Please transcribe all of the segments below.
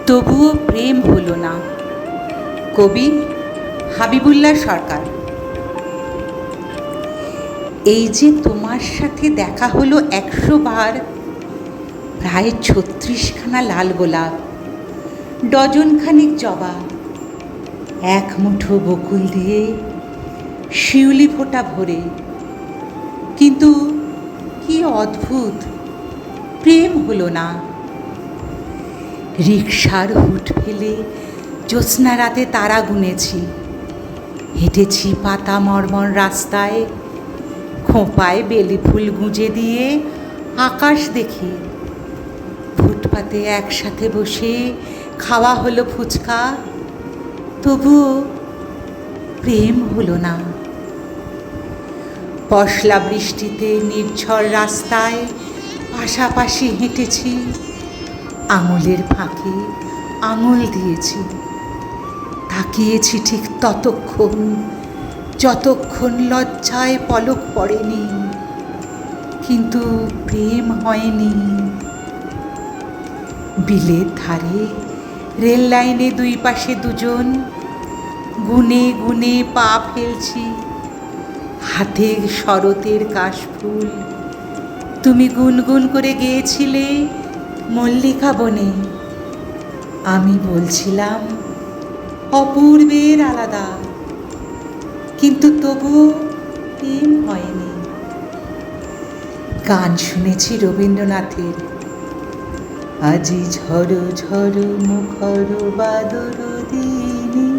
তবুও প্রেম হলো না। কবি হাবিবুল্লাহ সরকার। এই যে তোমার সাথে দেখা হলো 100 বার, প্রায় 36খানা লাল গোলাপ, ডজনখানিক জবা, এক মুঠো বকুল দিয়ে শিউলি ফোঁটা ভরে। কিন্তু কি অদ্ভুত, প্রেম হলো না। রিকশার হুট ফেলে জ্যোৎস্না রাতে তারা গুনেছি, হেঁটেছি পাতা মর্মর রাস্তায়, খোঁপায় বেলি ফুল গুঁজে দিয়ে আকাশ দেখি। ফুটপাতে একসাথে বসে খাওয়া হলো ফুচকা, তবুও প্রেম হলো না। পশলা বৃষ্টিতে নির্ঝর রাস্তায় পাশাপাশি হেঁটেছি, আঙুলের ফাঁকে আঙুল দিয়েছি, তাকিয়েছি ঠিক ততক্ষণ যতক্ষণ লজ্জায় পলক পড়েনি, কিন্তু প্রেম হয়নি। বিলের ধারে রেল লাইনে দুই পাশে দুজন, গুনে গুনে পা ফেলছি, হাতে শরতের কাশফুল। তুমি গুনগুন করে গেয়েছিলে মল্লিকা বনে, আমি বলছিলাম অপূর্বের আলাদা, কিন্তু তবুও প্রেম হয়নি। গান শুনেছি রবীন্দ্রনাথের, আজি ঝড়ো ঝড়ো মুখর বাদর দিনে।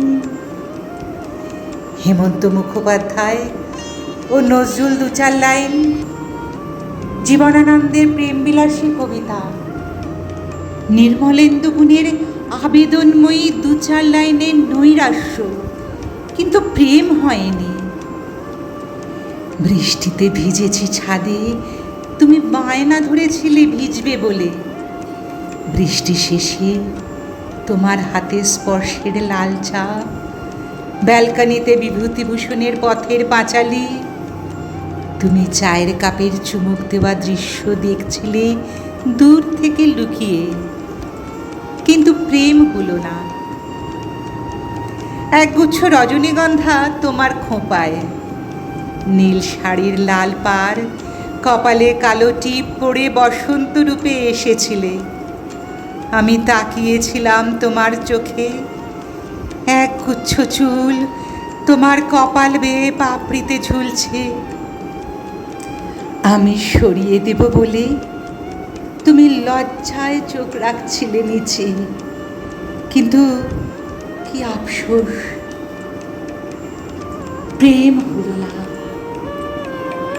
হেমন্ত মুখোপাধ্যায় ও নজরুল 2-4 লাইন, জীবনানন্দের প্রেমবিলাসী কবিতা, নির্মলেন্দু গুণের আবেদনময়ী 2-4 লাইনের নৈরাশ্য, কিন্তু প্রেম হয়নি। বৃষ্টিতে ভিজেছি ছাদে, তুমি বায়না ধরেছিলে ভিজবে বলে। বৃষ্টি শেষে তোমার হাতে স্পর্শের লাল চা, ব্যালকনিতে বিভূতিভূষণের পথের পাঁচালী, তুমি চায়ের কাপের চুমুক দেওয়া দৃশ্য দেখছিলে দূর থেকে লুকিয়ে, কিন্তু প্রেম হলো না। একগুচ্ছ রজনীগন্ধা তোমার খোঁপায়, নীল শাড়ির লাল পাড়, কপালে কালো টিপ পরে বসন্ত রূপে এসেছিলে। আমি তাকিয়েছিলাম তোমার চোখে, একগুচ্ছ চুল তোমার কপাল বেয়ে পাপড়িতে ঝুলছে। আমি সরিয়ে দেব বলে তুমি লজ্জায় চোখ রাখছিলে নিচে, কিন্তু কি আফসোস, প্রেম হলো না।